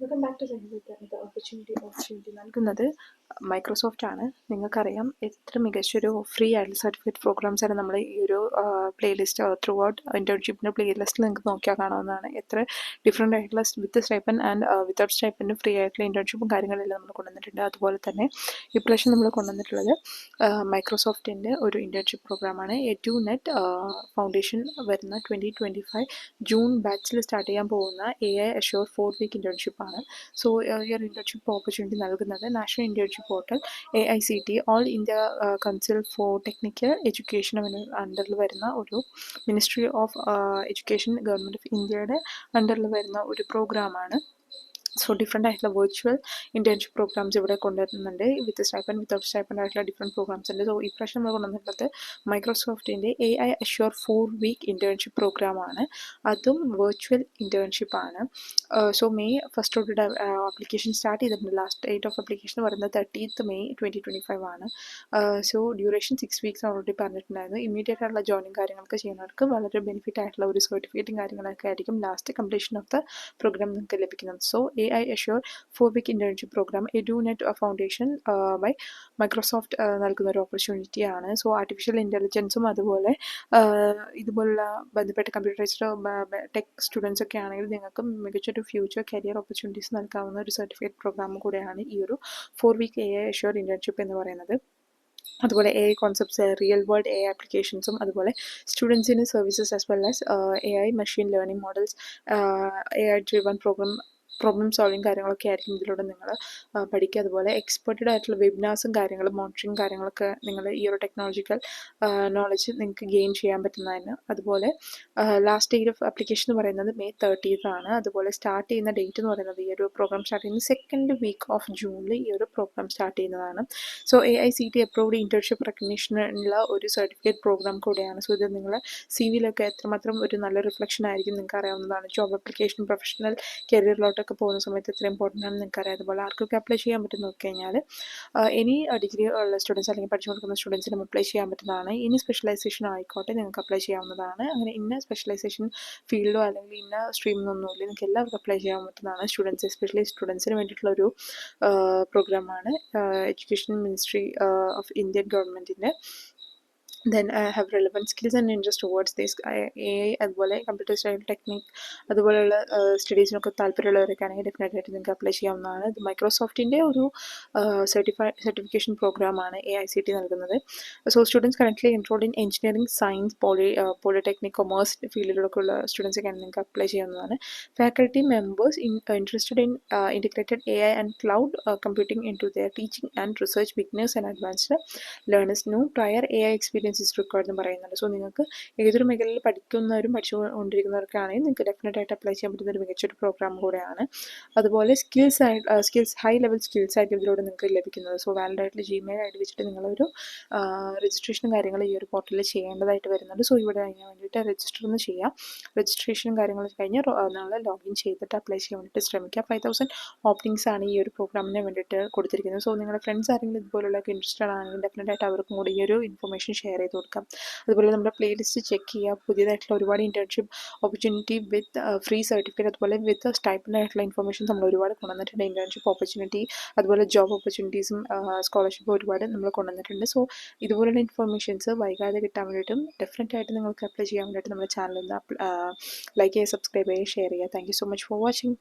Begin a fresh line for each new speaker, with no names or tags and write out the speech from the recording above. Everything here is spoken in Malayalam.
Welcome back to the opportunity നൽകുന്നത് മൈക്രോസോഫ്റ്റ് ആണ്. നിങ്ങൾക്കറിയാം എത്ര മികച്ചൊരു ഫ്രീ ആയിട്ടുള്ള സർട്ടിഫിക്കറ്റ് പ്രോഗ്രാംസ് ആണ് നമ്മൾ ഈ ഒരു പ്ലേലിസ്റ്റ് ത്രൂ ഔട്ട് ഇൻറ്റേൺഷിപ്പിൻ്റെ പ്ലേലിസ്റ്റിൽ നിങ്ങൾക്ക് നോക്കിയാൽ കാണാവുന്നതാണ്. എത്ര ഡിഫറെൻ്റ് ആയിട്ടുള്ള വിത്ത് സ്റ്റൈപ്പൻ ആൻഡ് വിത്തൗട്ട് സ്റ്റൈപ്പനും ഫ്രീ ആയിട്ടുള്ള ഇൻറ്റേൺഷിപ്പും കാര്യങ്ങളെല്ലാം നമ്മൾ കൊണ്ടുവന്നിട്ടുണ്ട്. അതുപോലെ തന്നെ ഇപ്രാവശ്യം നമ്മൾ കൊണ്ടുവന്നിട്ടുള്ളത് മൈക്രോസോഫ്റ്റിൻ്റെ ഒരു ഇൻറ്റേൺഷിപ്പ് പ്രോഗ്രാമാണ്. എഡ്യൂനെറ്റ് ഫൗണ്ടേഷൻ വരുന്ന 2025 ജൂൺ ബാച്ചിൽ സ്റ്റാർട്ട് ചെയ്യാൻ പോകുന്ന AI അഷ്യൂർ 4 വീക്ക് ഇൻറ്റേൺഷിപ്പാണ്. സോ ഈ ഒരു ഇൻറ്റേൺഷിപ്പ് ഓപ്പർച്യൂണിറ്റി നൽകുന്നത് national internship portal AICT all India council for technical education അണ്ടറിൽ വരുന്ന ഒരു ministry of education government of ഇന്ത്യയുടെ അണ്ടറിൽ വരുന്ന ഒരു പ്രോഗ്രാമാണ്. സോ ഡിഫറെൻ്റ് ആയിട്ടുള്ള വെർച്വൽ ഇൻറ്റേൺഷിപ്പ് പ്രോഗ്രാംസ് ഇവിടെ കൊണ്ടുവരുന്നുണ്ട്. വിത്ത് സ്റ്റൈപ്പൻ വിത്തൗട്ട് സ്റ്റൈപ്പൻ ആയിട്ടുള്ള ഡിഫറെൻറ്റ് പ്രോഗ്രാംസ് ഉണ്ട്. സോ ഇപ്രാവശ്യം നമ്മൾ കൊണ്ടുവന്നിട്ടുള്ളത് മൈക്രോസോഫ്റ്റിൻ്റെ AI അഷ്യൂർ 4 വീക്ക് ഇൻറ്റേൺഷിപ്പ് പ്രോഗ്രാമാണ്. അതും വെർച്വൽ ഇൻറ്റേൺഷിപ്പാണ്. സോ മെയ് 1 ആപ്ലിക്കേഷൻ സ്റ്റാർട്ട് ചെയ്തിട്ടുണ്ട്. ലാസ്റ്റ് ഡേറ്റ് ഓഫ് ആപ്ലിക്കേഷൻ പറയുന്നത് 30th May 2025 ആണ്. സോ ഡ്യൂറേഷൻ 6 വീക്സ് ഓൾറെഡി പറഞ്ഞിട്ടുണ്ടായിരുന്നു. ഇമ്മീഡിയറ്റ് ആയിട്ടുള്ള ജോയിനിങ് കാര്യങ്ങളൊക്കെ ചെയ്യുന്നവർക്ക് വളരെ ബെനിഫിറ്റ് ആയിട്ടുള്ള ഒരു സർട്ടിഫിക്കറ്റും കാര്യങ്ങളൊക്കെ ആയിരിക്കും last completion of the program നിങ്ങൾക്ക് ലഭിക്കുന്നത്. So AI Azure 4 week internship program Edunet foundation by Microsoft നൽകുന്ന ഒരു ഓപ്പർച്യൂണിറ്റിയാണ്. സോ ആർട്ടിഫിഷ്യൽ ഇൻ്റലിജൻസും അതുപോലെ ഇതുപോലുള്ള ബന്ധപ്പെട്ട കമ്പ്യൂട്ടറൈസ്ഡ് ടെക് സ്റ്റുഡൻസ് ഒക്കെ ആണെങ്കിൽ നിങ്ങൾക്ക് മികച്ചൊരു ഫ്യൂച്ചർ കരിയർ ഓപ്പർച്യൂണിറ്റീസ് നൽകാവുന്ന ഒരു സർട്ടിഫിക്കറ്റ് പ്രോഗ്രാം കൂടെയാണ് ഈ ഒരു 4 വീക്ക് AI അഷ്യൂർ ഇൻറ്റേൺഷിപ്പ് എന്ന് പറയുന്നത്. അതുപോലെ AI concepts, real world AI ആപ്ലിക്കേഷൻസും അതുപോലെ സ്റ്റുഡൻസിന് services as well as AI machine learning models, AI driven problem solving കാര്യങ്ങളൊക്കെ ആയിരിക്കും ഇതിലൂടെ നിങ്ങൾ പഠിക്കുക. അതുപോലെ എക്സ്പെർട്ടഡ് ആയിട്ടുള്ള വെബിനാർസും കാര്യങ്ങളും മോണിറ്ററിങ് കാര്യങ്ങളൊക്കെ നിങ്ങൾ ഈ ഒരു ടെക്നോളജിക്കൽ നോളജ് നിങ്ങൾക്ക് ഗെയിൻ ചെയ്യാൻ പറ്റുന്നതിന്. അതുപോലെ ലാസ്റ്റ് ഡേറ്റ് ഓഫ് ആപ്ലിക്കേഷൻ എന്ന് പറയുന്നത് May 30th ആണ്. അതുപോലെ സ്റ്റാർട്ട് ചെയ്യുന്ന ഡേറ്റ് എന്ന് പറയുന്നത് ഈ ഒരു പ്രോഗ്രാം സ്റ്റാർട്ട് ചെയ്യുന്നത് 2nd week of June ഈ ഒരു പ്രോഗ്രാം സ്റ്റാർട്ട് ചെയ്യുന്നതാണ്. സോ AICT അപ്രൂവ്ഡ് ഇൻറ്റേൺഷിപ്പ് റെക്കഗ്നീഷനുള്ള ഒരു സർട്ടിഫിക്കറ്റ് പ്രോഗ്രാം കൂടെയാണ്. സോ ഇത് നിങ്ങളെ CV-യിലൊക്കെ എത്രമാത്രം ഒരു നല്ല റിഫ്ലക്ഷൻ ആയിരിക്കും നിങ്ങൾക്ക് അറിയാവുന്നതാണ്. ജോബ് ആപ്ലിക്കേഷൻ പ്രൊഫഷണൽ കരിയറിലോട്ടൊക്കെ പോകുന്ന സമയത്ത് എത്ര ഇമ്പോർട്ടൻ്റ് ആണെന്ന് നിങ്ങൾക്കറിയാം. അതുപോലെ ആർക്കൊക്കെ അപ്ലൈ ചെയ്യാൻ പറ്റും നോക്കിക്കഴിഞ്ഞാൽ എനി ഡിഗ്രി ഉള്ള സ്റ്റുഡൻസ് അല്ലെങ്കിൽ പഠിച്ചു കൊടുക്കുന്ന സ്റ്റുഡൻസിനും അപ്ലൈ ചെയ്യാൻ പറ്റുന്നതാണ്. ഇനി സ്പെഷ്യലൈസേഷൻ ആയിക്കോട്ടെ നിങ്ങൾക്ക് അപ്ലൈ ചെയ്യാവുന്നതാണ്. അങ്ങനെ ഇന്ന സ്പെഷ്യലൈസേഷൻ ഫീൽഡോ അല്ലെങ്കിൽ ഇന്ന സ്ട്രീമെന്നൊന്നുമില്ല, നിങ്ങൾക്ക് എല്ലാവർക്കും അപ്ലൈ ചെയ്യാൻ പറ്റുന്നതാണ്. സ്റ്റുഡൻസ് എസ്പെഷ്യലി സ്റ്റുഡൻസിന് വേണ്ടിയിട്ടുള്ളൊരു പ്രോഗ്രാമാണ് എഡ്യൂക്കേഷൻ മിനിസ്ട്രി ഓഫ് ഇന്ത്യൻ ഗവൺമെൻറ്റിൻ്റെ. then have relevant skills and interest towards this AI അതുപോലെ കമ്പ്യൂട്ടർ സയൻസ് ടെക്നിക് അതുപോലെയുള്ള സ്റ്റഡീസിനൊക്കെ താല്പര്യമുള്ളവരൊക്കെ ആണെങ്കിൽ ഡെഫിനറ്റ് ആയിട്ട് നിങ്ങൾക്ക് അപ്ലൈ ചെയ്യാവുന്നതാണ്. ഇത് മൈക്രോസോഫ്റ്റിൻ്റെ ഒരു സർട്ടിഫിക്കേഷൻ പ്രോഗ്രാമാണ് AICT നൽകുന്നത്. So students currently enrolled in engineering, science, polytechnic, commerce ഫീൽഡിലൊക്കെ ഉള്ള സ്റ്റുഡൻസ് ഒക്കെ ആണെങ്കിൽ നിങ്ങൾക്ക് അപ്ലൈ ചെയ്യാവുന്നതാണ്. Faculty members interested in integrated AI and cloud computing into their teaching and research, beginners and advanced learners, no prior AI experience is required എന്ന് പറയുന്നുണ്ട്. സോ നിങ്ങൾക്ക് ഏതൊരു മേഖലയിൽ പഠിക്കുന്നവരും പഠിച്ചുകൊണ്ടിരിക്കുന്നവർക്കാണെങ്കിൽ നിങ്ങൾക്ക് ഡെഫിനറ്റ് ആയിട്ട് അപ്ലൈ ചെയ്യാൻ പറ്റുന്ന ഒരു മികച്ചൊരു പ്രോഗ്രാം കൂടെയാണ്. അതുപോലെ സ്കിൽസ് ഹൈ ലെവൽ സ്കിൽസ് ആയിട്ട് ഇതിലൂടെ നിങ്ങൾക്ക് ലഭിക്കുന്നത്. സോ വാലിഡ് ആയിട്ടുള്ള Gmail ID വെച്ചിട്ട് നിങ്ങളൊരു രജിസ്ട്രേഷനും കാര്യങ്ങളും ഈ ഒരു പോർട്ടലിൽ ചെയ്യേണ്ടതായിട്ട് വരുന്നുണ്ട്. സോ ഇവിടെ അതിന് വേണ്ടിയിട്ട് രജിസ്റ്റർ ഒന്ന് ചെയ്യാം. രജിസ്ട്രേഷനും കാര്യങ്ങളും കഴിഞ്ഞ് നാളെ ലോഗിൻ ചെയ്തിട്ട് അപ്ലൈ ചെയ്യാൻ വേണ്ടിയിട്ട് ശ്രമിക്കുക. 5000 ഓപ്പണിങ്സ് ആണ് ഈ ഒരു പ്രോഗ്രാമിന് വേണ്ടിയിട്ട് കൊടുത്തിരിക്കുന്നത്. സോ നിങ്ങളുടെ ഫ്രണ്ട്സ് ആരെങ്കിലും ഇതുപോലുള്ള ഇൻട്രസ്റ്റഡ് ആണെങ്കിൽ ഡെഫിനറ്റ് ആയിട്ട് അവർക്കും കൂടി ഈ ഒരു ഇൻഫർമേഷൻ ഷെയർ ചെയ്ത് കൊടുക്കാം. അതുപോലെ നമ്മുടെ പ്ലേലിസ്റ്റ് ചെക്ക് ചെയ്യുക. പുതിയതായിട്ടുള്ള ഒരുപാട് ഇൻറ്റേൺഷിപ്പ് ഓപ്പർച്യൂണിറ്റി വിത്ത് ഫ്രീ സർട്ടിഫിക്കറ്റ് അതുപോലെ വിത്ത് സ്റ്റൈപ്പൻഡ് ആയിട്ടുള്ള ഇൻഫർമേഷൻ നമ്മൾ ഒരുപാട് കൊണ്ടുവന്നിട്ടുണ്ട്. ഇൻറ്റേൺഷിപ്പ് ഓപ്പർച്യൂണിറ്റി അതുപോലെ ജോബ് ഓപ്പർച്യൂണിറ്റീസും സ്കോളർഷിപ്പ് ഒരുപാട് നമ്മൾ കൊണ്ടുവന്നിട്ടുണ്ട്. സോ ഇതുപോലുള്ള ഇൻഫർമേഷൻസ് വൈകാതെ കിട്ടാൻ വേണ്ടിയിട്ടും ഡെഫിനറ്റ് ആയിട്ട് നിങ്ങൾക്ക് അപ്ലൈ ചെയ്യാൻ വേണ്ടിയിട്ട് നമ്മുടെ ചാനൽ ഒന്ന് ലൈക്ക് ചെയ്യുക, സബ്സ്ക്രൈബ് ചെയ്യുക, ഷെയർ ചെയ്യുക. Thank you so much for watching.